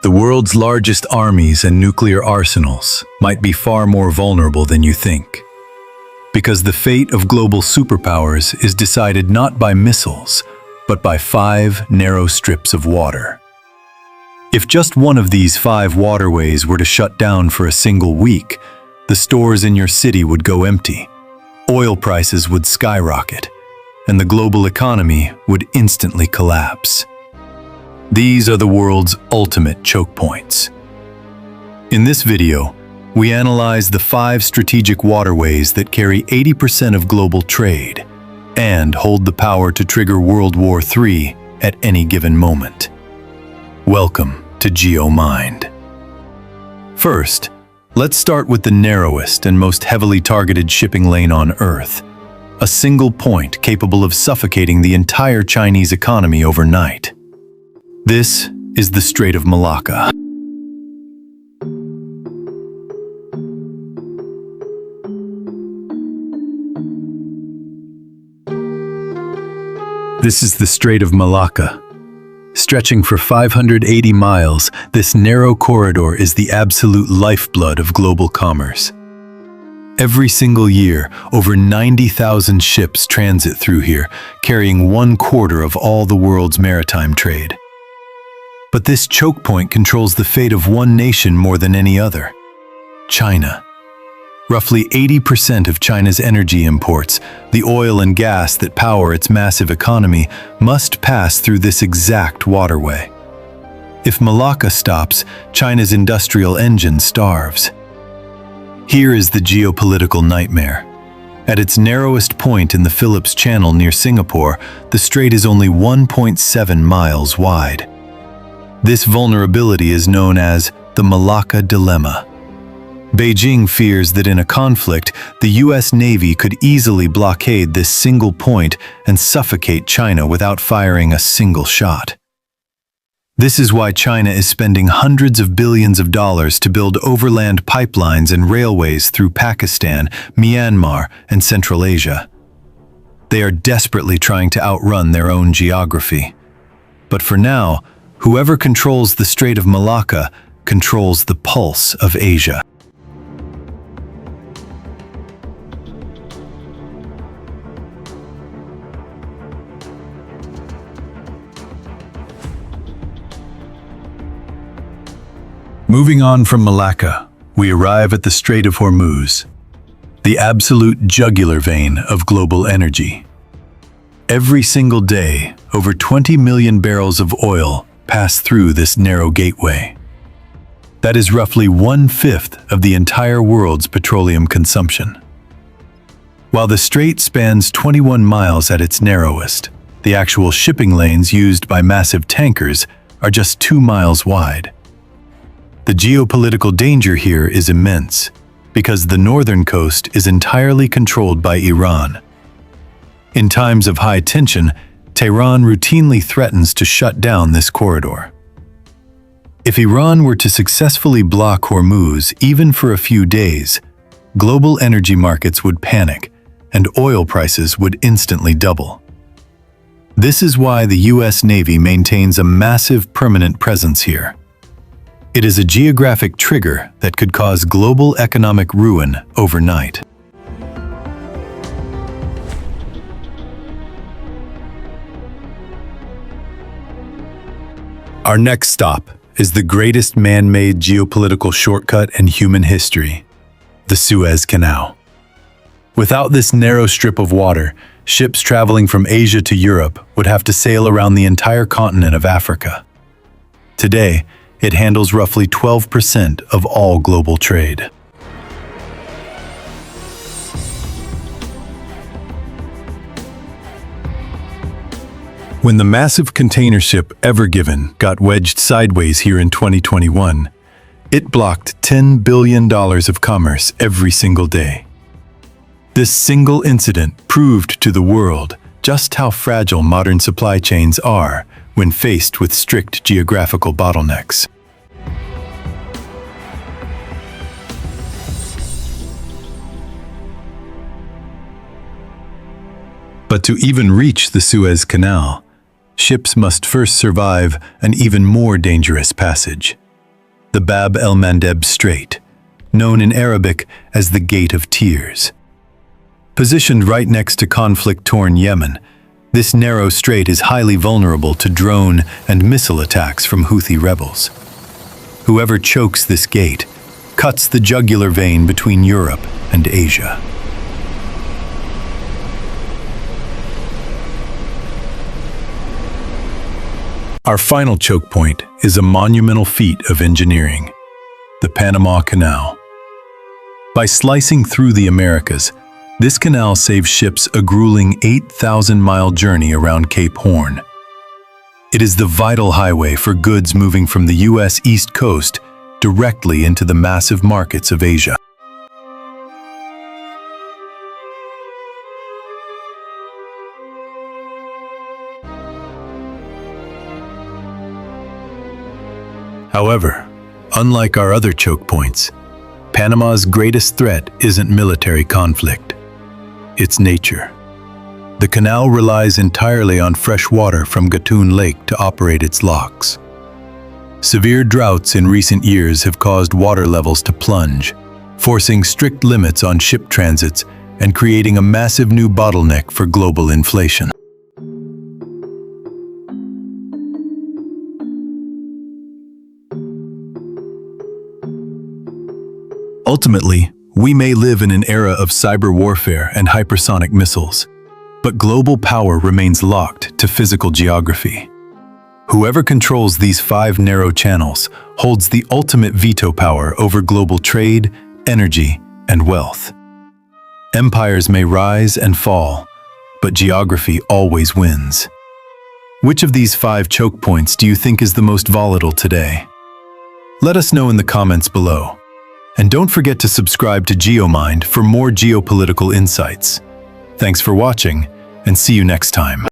The world's largest armies and nuclear arsenals might be far more vulnerable than you think. Because the fate of global superpowers is decided not by missiles, but by 5 narrow strips of water. If just one of these 5 waterways were to shut down for a single week, the stores in your city would go empty, oil prices would skyrocket, and the global economy would instantly collapse. These are the world's ultimate choke points. In this video, we analyze the 5 strategic waterways that carry 80% of global trade and hold the power to trigger World War III at any given moment. Welcome to GeoMind. First, let's start with the narrowest and most heavily targeted shipping lane on Earth, a single point capable of suffocating the entire Chinese economy overnight. This is the Strait of Malacca. This is the Strait of Malacca. Stretching for 580 miles, this narrow corridor is the absolute lifeblood of global commerce. Every single year, over 90,000 ships transit through here, carrying 1/4 of all the world's maritime trade. But this choke point controls the fate of one nation more than any other: China. Roughly 80% of China's energy imports, the oil and gas that power its massive economy, must pass through this exact waterway. If Malacca stops, China's industrial engine starves. Here is the geopolitical nightmare. At its narrowest point in the Phillips Channel near Singapore, the strait is only 1.7 miles wide. This vulnerability is known as the Malacca Dilemma. Beijing fears that in a conflict, the US Navy could easily blockade this single point and suffocate China without firing a single shot. This is why China is spending hundreds of billions of dollars to build overland pipelines and railways through Pakistan, Myanmar, and Central Asia. They are desperately trying to outrun their own geography. But for now, whoever controls the Strait of Malacca controls the pulse of Asia. Moving on from Malacca, we arrive at the Strait of Hormuz, the absolute jugular vein of global energy. Every single day, over 20 million barrels of oil pass through this narrow gateway. That is roughly 1/5 of the entire world's petroleum consumption. While the strait spans 21 miles at its narrowest, the actual shipping lanes used by massive tankers are just 2 miles wide. The geopolitical danger here is immense, because the northern coast is entirely controlled by Iran. In times of high tension, Tehran routinely threatens to shut down this corridor. If Iran were to successfully block Hormuz even for a few days, global energy markets would panic, and oil prices would instantly double. This is why the US Navy maintains a massive permanent presence here. It is a geographic trigger that could cause global economic ruin overnight. Our next stop is the greatest man-made geopolitical shortcut in human history, the Suez Canal. Without this narrow strip of water, ships traveling from Asia to Europe would have to sail around the entire continent of Africa. Today, it handles roughly 12% of all global trade. When the massive container ship Ever Given got wedged sideways here in 2021, it blocked $10 billion of commerce every single day. This single incident proved to the world just how fragile modern supply chains are when faced with strict geographical bottlenecks. But to even reach the Suez Canal, ships must first survive an even more dangerous passage, the Bab-el-Mandeb Strait, known in Arabic as the Gate of Tears. Positioned right next to conflict-torn Yemen, this narrow strait is highly vulnerable to drone and missile attacks from Houthi rebels. Whoever chokes this gate cuts the jugular vein between Europe and Asia. Our final choke point is a monumental feat of engineering, the Panama Canal. By slicing through the Americas, this canal saves ships a grueling 8,000-mile journey around Cape Horn. It is the vital highway for goods moving from the U.S. East Coast directly into the massive markets of Asia. However, unlike our other choke points, Panama's greatest threat isn't military conflict. It's nature. The canal relies entirely on fresh water from Gatun Lake to operate its locks. Severe droughts in recent years have caused water levels to plunge, forcing strict limits on ship transits and creating a massive new bottleneck for global inflation. Ultimately, we may live in an era of cyber warfare and hypersonic missiles, but global power remains locked to physical geography. Whoever controls these 5 narrow channels holds the ultimate veto power over global trade, energy, and wealth. Empires may rise and fall, but geography always wins. Which of these 5 choke points do you think is the most volatile today? Let us know in the comments below. And don't forget to subscribe to GeoMind for more geopolitical insights. Thanks for watching, and see you next time.